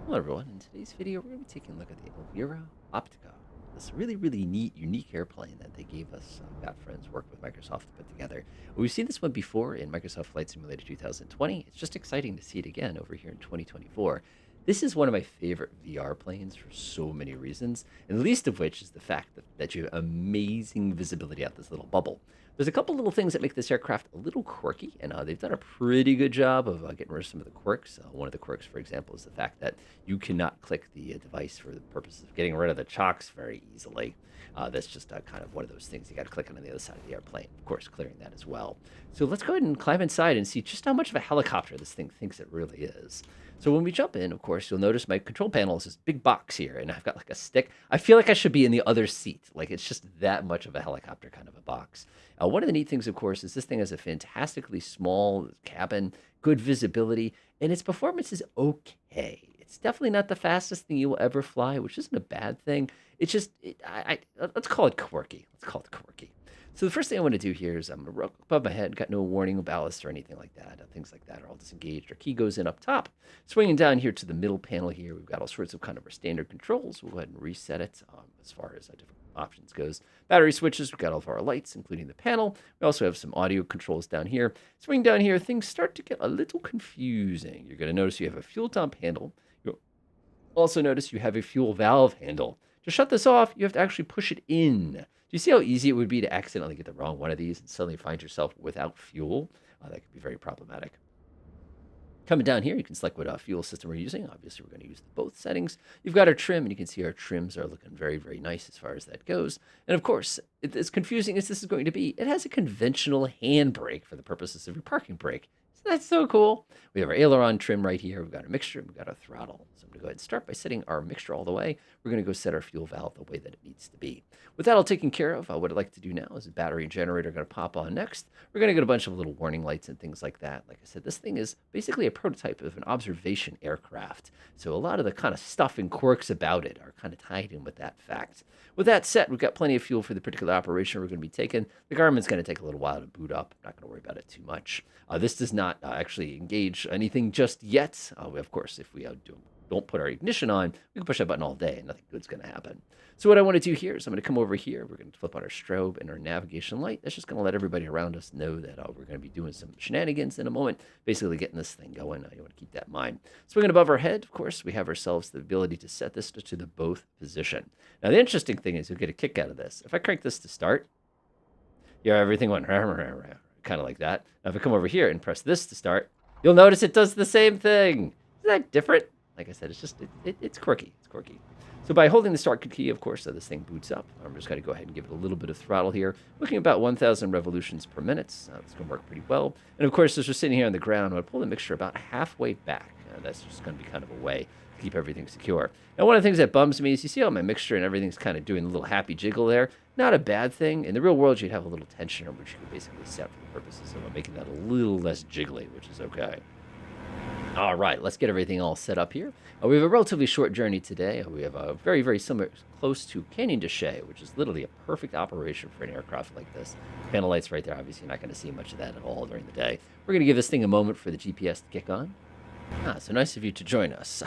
Hello everyone, in today's video we're going to be taking a look at the Elvira Optica. This really neat, unique airplane that they gave us. Got friends work with Microsoft to put together. We've seen this one before in Microsoft Flight Simulator 2020. It's just exciting to see it again over here in 2024. This is one of my favorite VR planes for so many reasons, and the least of which is the fact that you have amazing visibility out this little bubble. There's a couple little things that make this aircraft a little quirky, and they've done a pretty good job of getting rid of some of the quirks. One of the quirks, for example, is the fact that you cannot click the device for the purpose of getting rid of the chocks very easily. That's just kind of one of those things you got to click on the other side of the airplane. Of course, clearing that as well. So let's go ahead and climb inside and see just how much of a helicopter this thing thinks it really is. So when we jump in, of course, you'll notice my control panel is this big box here, and I've got like a stick. I feel like I should be in the other seat. Like it's just that much of a helicopter kind of a box. One of the neat things, of course, is this thing has a fantastically small cabin, good visibility, and its performance is okay. It's definitely not the fastest thing you will ever fly, which isn't a bad thing. It's just, let's call it quirky. Let's call it quirky. So the first thing I want to do here is I'm above my head, got no warning, ballast or anything like that. Things like that are all disengaged. Our key goes in up top. Swinging down here to the middle panel here, we've got all sorts of kind of our standard controls. We'll go ahead and reset it as far as different options goes. Battery switches, we've got all of our lights, including the panel. We also have some audio controls down here. Swing down here, things start to get a little confusing. You're going to notice you have a fuel dump handle. You'll also notice you have a fuel valve handle. To shut this off, you have to actually push it in. Do you see how easy it would be to accidentally get the wrong one of these and suddenly find yourself without fuel? That could be very problematic. Coming down here, you can select what fuel system we're using. Obviously, we're going to use both settings. You've got our trim, and you can see our trims are looking very nice as far as that goes. And of course, as confusing as this is going to be, it has a conventional handbrake for the purposes of your parking brake. So that's so cool. We have our aileron trim right here. We've got our mixture, and we've got our throttle. So I'm going to go ahead and start by setting our mixture all the way. We're going to go set our fuel valve the way that it needs to be. With that all taken care of, what I'd like to do now is the battery and generator are going to pop on next. We're going to get a bunch of little warning lights and things like that. Like I said, this thing is basically a prototype of an observation aircraft. So a lot of the kind of stuff and quirks about it are kind of tied in with that fact. With that set, we've got plenty of fuel for the particular operation we're going to be taking. The Garmin's going to take a little while to boot up. I'm not going to worry about it too much. This does not actually engage anything just yet. Of course, if we don't put our ignition on, we can push that button all day and nothing good's going to happen. So what I want to do here is I'm going to come over here. We're going to flip on our strobe and our navigation light. That's just going to let everybody around us know that we're going to be doing some shenanigans in a moment, basically getting this thing going. You want to keep that in mind. Swinging above our head, of course, we have ourselves the ability to set this to the both position. Now, the interesting thing is you'll get a kick out of this. If I crank this to start, everything went kind of like that. Now, if I come over here and press this to start, you'll notice it does the same thing. Isn't that different? Like I said, it's just, it's quirky. It's quirky. So by holding the start key, of course, this thing boots up. I'm just going to go ahead and give it a little bit of throttle here. Looking at about 1,000 revolutions per minute. It's going to work pretty well. And of course, as we're sitting here on the ground, I'll pull the mixture about halfway back. That's just going to be kind of a way to keep everything secure. Now, one of the things that bums me is you see how my mixture and everything's kind of doing a little happy jiggle there. Not a bad thing. In the real world, you'd have a little tensioner, which you could basically set for the purposes of making that a little less jiggly, which is okay. All right, let's get everything all set up here. We have a relatively short journey today. We have a very similar, close to Canyon de Chelly, which is literally a perfect operation for an aircraft like this. Panel lights right there. Obviously, you're not going to see much of that at all during the day. We're going to give this thing a moment for the GPS to kick on. So nice of you to join us.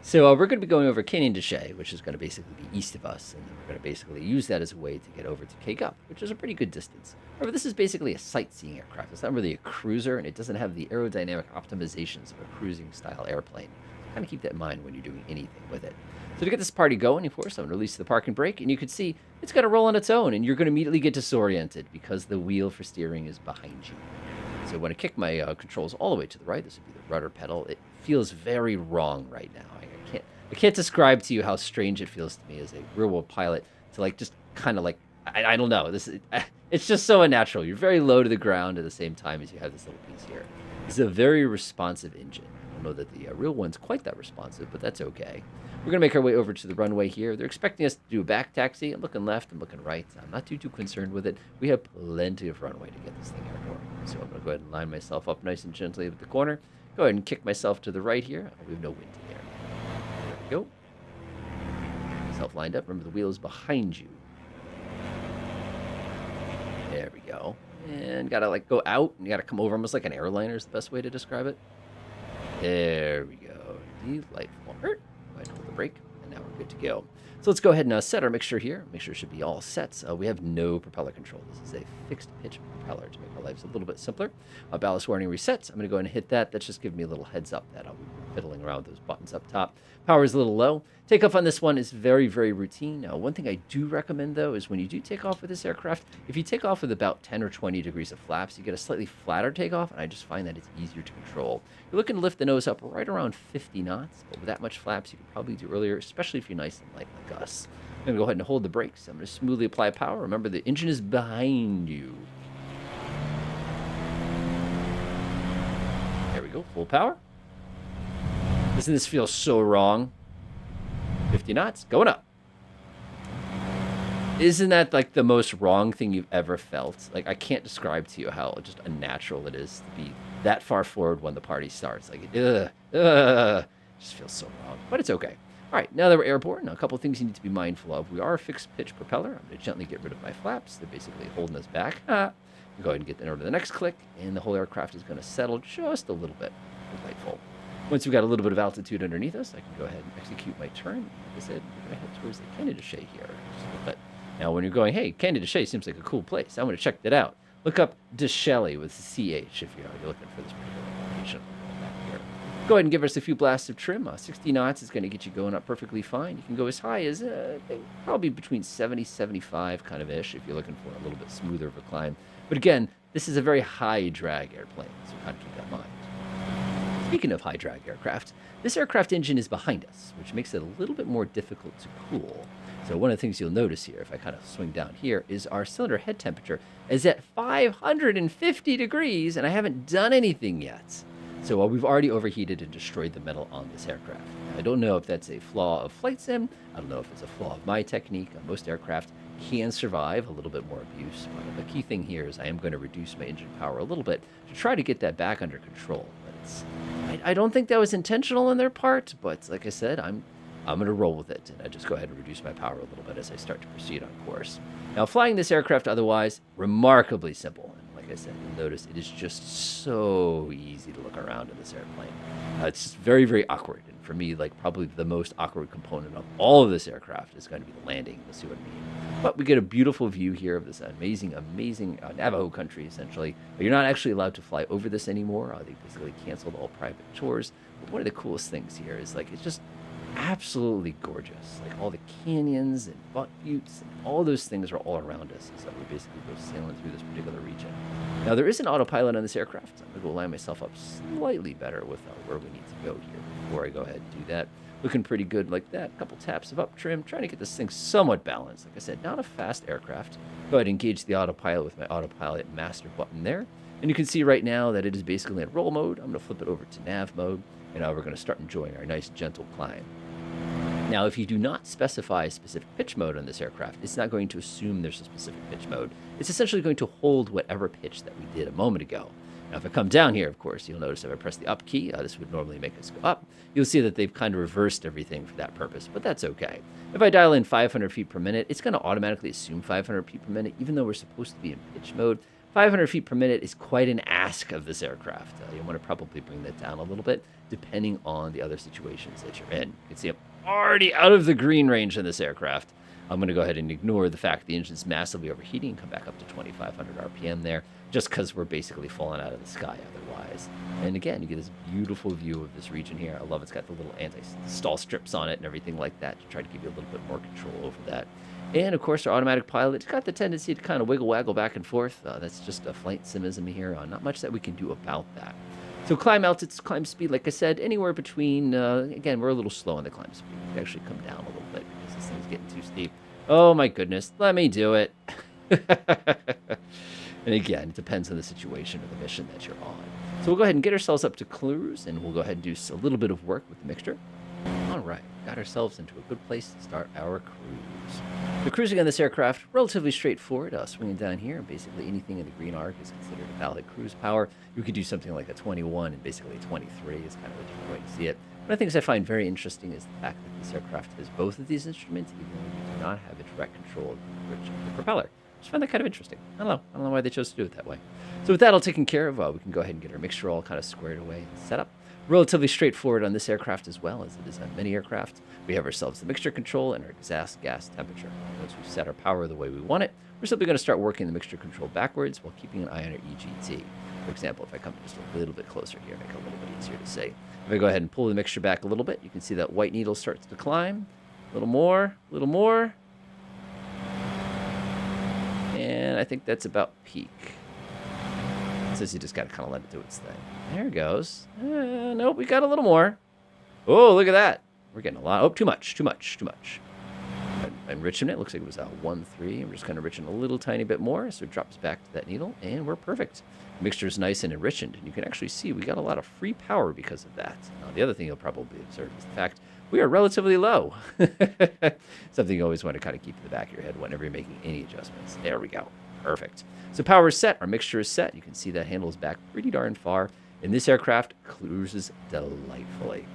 So we're going to be going over Canyon de Chelly, which is going to basically be east of us, and then we're going to basically use that as a way to get over to Cape Up, which is a pretty good distance. However, this is basically a sightseeing aircraft. It's not really a cruiser, and it doesn't have the aerodynamic optimizations of a cruising-style airplane. So kind of keep that in mind when you're doing anything with it. So to get this party going, of course, I'm going to release the parking brake, and you can see it's going to roll on its own, and you're going to immediately get disoriented because the wheel for steering is behind you. So when I kick my controls all the way to the right, this would be the rudder pedal. It feels very wrong right now. I can't describe to you how strange it feels to me as a real-world pilot to like just kind of like I don't know. It's just so unnatural. You're very low to the ground at the same time as you have this little piece here. It's a very responsive engine. I don't know that the real one's quite that responsive, but that's okay. We're gonna make our way over to the runway here. They're expecting us to do a back taxi. I'm looking left. I'm looking right. I'm not too concerned with it. We have plenty of runway to get this thing airborne. So I'm gonna go ahead and line myself up nice and gently at the corner. Go ahead and kick myself to the right here. We have no wind here. There we go. Self lined up. Remember, the wheel is behind you. There we go. And gotta like go out and you gotta come over almost like an airliner is the best way to describe it. There we go. delightful. Go ahead and hold the brake, and now we're good to go. So let's go ahead and set our mixture here. Mixture should be all set. We have no propeller control. This is a fixed pitch propeller to make our lives a little bit simpler. Ballast warning resets. I'm going to go ahead and hit that. That's just giving me a little heads up that I'll be fiddling around with those buttons up top. Power is a little low. Takeoff on this one is very, very routine. Now, one thing I do recommend, though, is when you do take off with this aircraft, if you take off with about 10 or 20 degrees of flaps, you get a slightly flatter takeoff, and I just find that it's easier to control. You're looking to lift the nose up right around 50 knots, but with that much flaps, you can probably do earlier, especially if you're nice and light like us. I'm going to go ahead and hold the brakes. I'm going to smoothly apply power. Remember, the engine is behind you. There we go, full power. Doesn't this feel so wrong? 50 knots, going up. Isn't that like the most wrong thing you've ever felt? Like, I can't describe to you how just unnatural it is to be that far forward when the party starts. Like, just feels so wrong, but it's okay. All right, now that we're airborne, a couple things you need to be mindful of. We are a fixed pitch propeller. I'm going to gently get rid of my flaps. They're basically holding us back. Go ahead and get over to the next click, and the whole aircraft is going to settle just a little bit. Delightful. Once we've got a little bit of altitude underneath us, I can go ahead and execute my turn. Like I said, we're going to head towards the Canada Shay here just a little bit. Now, when you're going, hey, Canada Shay seems like a cool place. I'm going to check that out. Look up DeShelly with CH if you're looking for this particular location. Here. Go ahead and give us a few blasts of trim. 60 knots is going to get you going up perfectly fine. You can go as high as probably between 70, 75 kind of ish if you're looking for a little bit smoother of a climb. But again, this is a very high drag airplane, so kind of keep that in mind. Speaking of high drag aircraft, this aircraft engine is behind us, which makes it a little bit more difficult to cool. So one of the things you'll notice here, if I kind of swing down here, is our cylinder head temperature is at 550 degrees, and I haven't done anything yet. So we've already overheated and destroyed the metal on this aircraft. Now, I don't know if that's a flaw of flight sim. I don't know if it's a flaw of my technique. Most aircraft can survive a little bit more abuse. But the key thing here is I am going to reduce my engine power a little bit to try to get that back under control. But I don't think that was intentional on their part, but like I said, I'm going to roll with it, and I just go ahead and reduce my power a little bit as I start to proceed on course. Now, flying this aircraft otherwise, remarkably simple. And like I said, you'll notice it is just so easy to look around in this airplane. It's just very, very awkward. And for me, like probably the most awkward component of all of this aircraft is going to be the landing. You'll see what I mean. But we get a beautiful view here of this amazing, amazing Navajo country, essentially. But you're not actually allowed to fly over this anymore. They basically canceled all private tours. But one of the coolest things here is like it's just absolutely gorgeous. Like all the canyons and butte buttes and all those things are all around us as we basically go sailing through this particular region. Now there is an autopilot on this aircraft. I'm going to go line myself up slightly better with where we need to go here before I go ahead and do that. Looking pretty good like that. A couple taps of up trim, trying to get this thing somewhat balanced. Like I said, not a fast aircraft. Go ahead and engage the autopilot with my autopilot master button there. And you can see right now that it is basically in roll mode. I'm going to flip it over to nav mode. And now we're going to start enjoying our nice gentle climb. Now, if you do not specify a specific pitch mode on this aircraft, it's not going to assume there's a specific pitch mode. It's essentially going to hold whatever pitch that we did a moment ago. Now, if I come down here, of course, you'll notice if I press the up key, this would normally make us go up. You'll see that they've kind of reversed everything for that purpose, but that's okay. If I dial in 500 feet per minute, it's going to automatically assume 500 feet per minute, even though we're supposed to be in pitch mode. 500 feet per minute is quite an ask of this aircraft. You want to probably bring that down a little bit, depending on the other situations that you're in. You can see I'm already out of the green range in this aircraft. I'm going to go ahead and ignore the fact the engine's massively overheating and come back up to 2,500 RPM there, just because we're basically falling out of the sky otherwise. And again, you get this beautiful view of this region here. I love it's got the little anti-stall strips on it and everything like that to try to give you a little bit more control over that. And of course, our automatic pilot, it's got the tendency to kind of wiggle-waggle back and forth. That's just a flight simism here. Not much that we can do about that. So climb altitude, climb speed, like I said, anywhere between, again, we're a little slow on the climb speed. We can actually come down a little bit because this thing's getting too steep. Oh my goodness, let me do it. And again, it depends on the situation or the mission that you're on. So we'll go ahead and get ourselves up to cruise, and we'll go ahead and do a little bit of work with the mixture. All right, got ourselves into a good place to start our cruise. The cruising on this aircraft, relatively straightforward. Swinging down here, basically anything in the green arc is considered a valid cruise power. You could do something like a 21 and basically a 23 is kind of a different way to see it. One of the things I find very interesting is the fact that this aircraft has both of these instruments, even though we do not have a direct control of the propeller. I just find that kind of interesting. I don't know why they chose to do it that way. So with that all taken care of, we can go ahead and get our mixture all kind of squared away and set up. Relatively straightforward on this aircraft as well as it is on many aircraft. We have ourselves the mixture control and our exhaust gas temperature. Once we've set our power the way we want it, we're simply going to start working the mixture control backwards while keeping an eye on our EGT. For example, if I come just a little bit closer here, make it a little bit easier to see. If I go ahead and pull the mixture back a little bit, you can see that white needle starts to climb. A little more, a little more. And I think that's about peak. It says you just got to kind of let it do its thing. There it goes. Nope, we got a little more. Oh, look at that. We're getting a lot. Oh, too much. Enriching it. Looks like it was a 1-3. We're just kind of enriching a little tiny bit more. So it drops back to that needle, and we're perfect. The mixture is nice and enriched, and you can actually see we got a lot of free power because of that. Now, the other thing you'll probably observe is the fact we are relatively low. Something you always want to kind of keep in the back of your head whenever you're making any adjustments. There we go. Perfect. So power is set. Our mixture is set. You can see that handles back pretty darn far. And this aircraft cruises delightfully.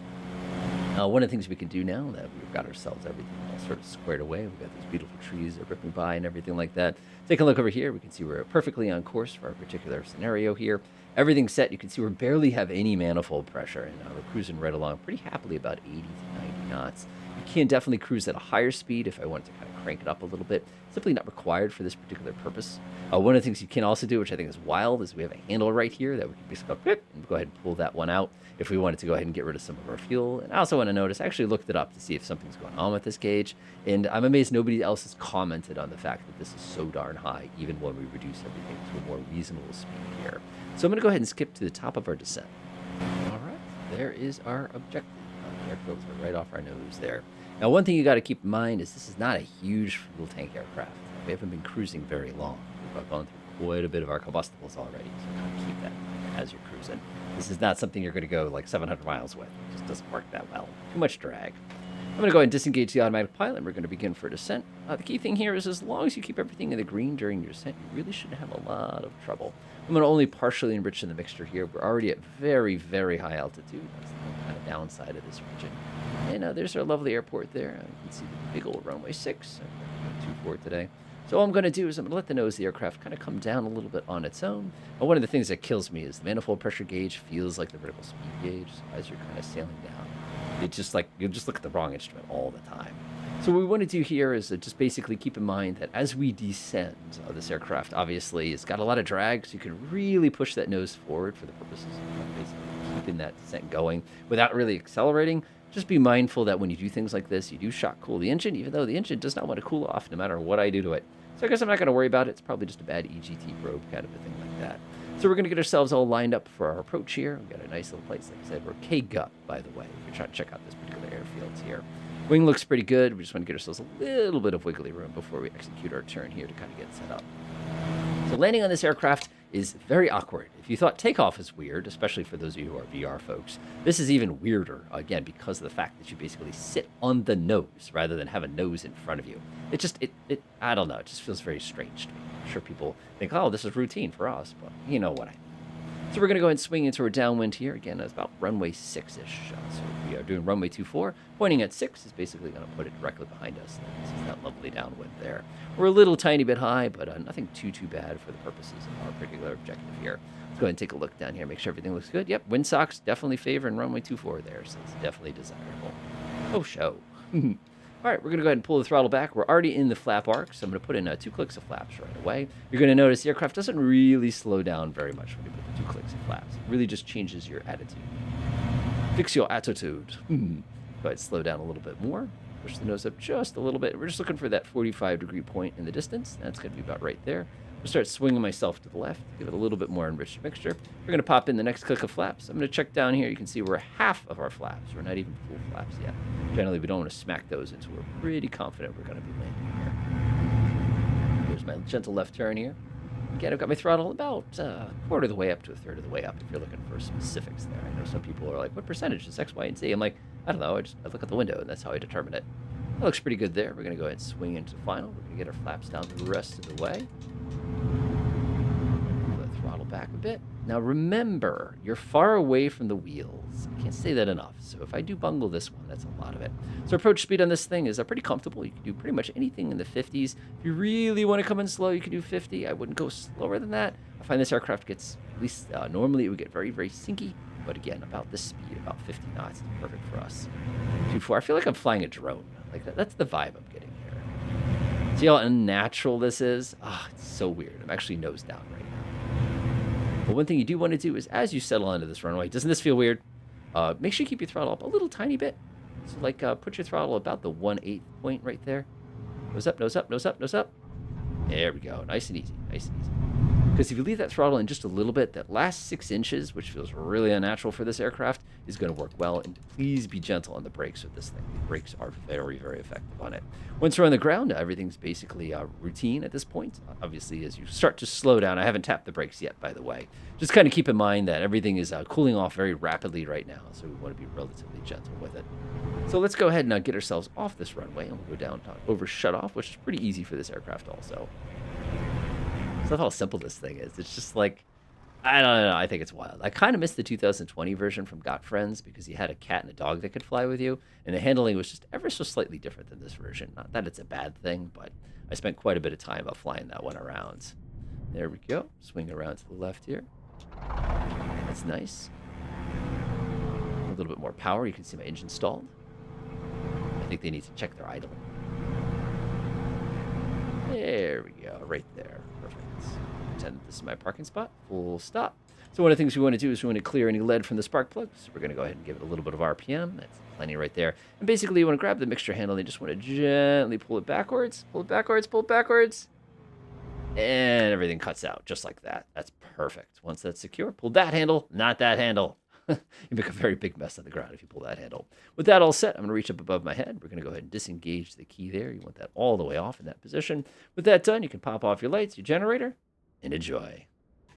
One of the things we can do now that we've got ourselves everything all sort of squared away, we've got these beautiful trees that are ripping by and everything like that. Take a look over here. We can see we're perfectly on course for our particular scenario here. Everything's set. You can see we barely have any manifold pressure, and we're cruising right along pretty happily about 80 to 90 knots. You can definitely cruise at a higher speed if I wanted to kind of crank it up a little bit. Simply not required for this particular purpose. One of the things you can also do, which I think is wild, is we have a handle right here that we can basically go, and go ahead and pull that one out if we wanted to go ahead and get rid of some of our fuel. And I also want to notice, I actually looked it up to see if something's going on with this gauge, and I'm amazed nobody else has commented on the fact that this is so darn high, even when we reduce everything to a more reasonable speed here. So I'm going to go ahead and skip to the top of our descent. All right, there is our objective. Air filter right off our nose there. Now, one thing you got to keep in mind is this is not a huge fuel tank aircraft. We haven't been cruising very long. We've gone through quite a bit of our combustibles already, so kind of keep that in mind as you're cruising. This is not something you're going to go like 700 miles with. It just doesn't work that well. Too much drag. I'm going to go ahead and disengage the automatic pilot, and we're going to begin for descent. The key thing here is as long as you keep everything in the green during your descent, you really shouldn't have a lot of trouble. I'm going to only partially enrich in the mixture here. We're already at very, very high altitude. That's the kind of downside of this region. And there's our lovely airport there. You can see the big old runway 6. 24 today. So all I'm going to do is I'm going to let the nose of the aircraft kind of come down a little bit on its own. But one of the things that kills me is the manifold pressure gauge feels like the vertical speed gauge as you're kind of sailing down. It's just like you just look at the wrong instrument all the time. So what we want to do here is just basically keep in mind that as we descend, this aircraft obviously has got a lot of drag, so you can really push that nose forward for the purposes of basically keeping that descent going without really accelerating. Just be mindful that when you do things like this, you do shock cool the engine, even though the engine does not want to cool off no matter what I do to it. So I guess I'm not going to worry about it. It's probably just a bad EGT probe kind of a thing like that. So we're going to get ourselves all lined up for our approach here. We've got a nice little place. Like I said, we're K-Gut, by the way, if you're trying to check out this particular airfield here. Wing looks pretty good. We just want to get ourselves a little bit of wiggly room before we execute our turn here to kind of get set up. So landing on this aircraft is very awkward. If you thought takeoff is weird, especially for those of you who are VR folks, this is even weirder, again, because of the fact that you basically sit on the nose rather than have a nose in front of you. It I don't know, it just feels very strange to me. I'm sure people think, oh, this is routine for us, but you know what I mean. So we're going to go ahead and swing into our downwind here. Again, it's about runway 6-ish. So we are doing runway 24. Pointing at 6 is basically going to put it directly behind us. This is that lovely downwind there. We're a little tiny bit high, but nothing too bad for the purposes of our particular objective here. Let's go ahead and take a look down here, make sure everything looks good. Yep, windsocks definitely favoring runway 24 there, so it's definitely desirable. Oh, show. All right, we're going to go ahead and pull the throttle back. We're already in the flap arc, so I'm going to put in 2 clicks of flaps right away. You're going to notice the aircraft doesn't really slow down very much when you put the 2 clicks of flaps. It really just changes your attitude. Fix your attitude. Go ahead and slow down a little bit more. Push the nose up just a little bit. We're just looking for that 45-degree point in the distance. That's going to be about right there. We'll start swinging myself to the left, give it a little bit more enriched mixture. We're going to pop in the next click of flaps. I'm going to check down here. You can see we're half of our flaps. We're not even full flaps yet. Generally, we don't want to smack those until we're pretty confident we're going to be landing here. Here's my gentle left turn here. Again, I've got my throttle about a quarter of the way up to a third of the way up if you're looking for specifics there. I know some people are like, what percentage is X, Y, and Z? I'm like, I don't know. I look at the window, and that's how I determine it. That looks pretty good there. We're going to go ahead and swing into final. We're going to get our flaps down the rest of the way. Pull the throttle back a bit. Now remember, you're far away from the wheels. I can't say that enough. So if I do bungle this one, that's a lot of it. So approach speed on this thing is pretty comfortable. You can do pretty much anything in the 50s. If you really want to come in slow, you can do 50. I wouldn't go slower than that. I find this aircraft gets, at least normally it would get very, very sinky. but again, about this speed, about 50 knots is perfect for us. 2-4, I feel like I'm flying a drone. Like that's the vibe I'm getting here. See how unnatural this is? Ah, it's so weird. I'm actually nose down right now. But one thing you do want to do is as you settle onto this runway, doesn't this feel weird? Make sure you keep your throttle up a little tiny bit. So like put your throttle about the 1/8 point right there. Nose up, nose up, nose up, nose up. There we go. Nice and easy. Nice and easy. Because if you leave that throttle in just a little bit, that last 6 inches, which feels really unnatural for this aircraft, is going to work well. And please be gentle on the brakes with this thing. The brakes are very, very effective on it. Once we're on the ground, everything's basically routine at this point. Obviously, as you start to slow down, I haven't tapped the brakes yet, by the way. Just kind of keep in mind that everything is cooling off very rapidly right now, so we want to be relatively gentle with it. So let's go ahead and get ourselves off this runway, and we'll go down over shutoff, which is pretty easy for this aircraft also. I love how simple this thing is. It's just like, I don't know. I think it's wild. I kind of missed the 2020 version from Got Friends because you had a cat and a dog that could fly with you, and the handling was just ever so slightly different than this version. Not that it's a bad thing, but I spent quite a bit of time flying that one around. There we go. Swing around to the left here. That's nice. A little bit more power. You can see my engine stalled. I think they need to check their idle. There we go. Right there. Perfect. Pretend this is my parking spot. Full stop. So one of the things we want to do is we want to clear any lead from the spark plug. So we're going to go ahead and give it a little bit of RPM. That's plenty right there. And basically you want to grab the mixture handle and you just want to gently pull it backwards. Pull it backwards. Pull it backwards. And everything cuts out just like that. That's perfect. Once that's secure, pull that handle, not that handle. You make a very big mess on the ground if you pull that handle. With that all set, I'm going to reach up above my head. We're going to go ahead and disengage the key there. You want that all the way off in that position. With that done, you can pop off your lights, your generator, and enjoy.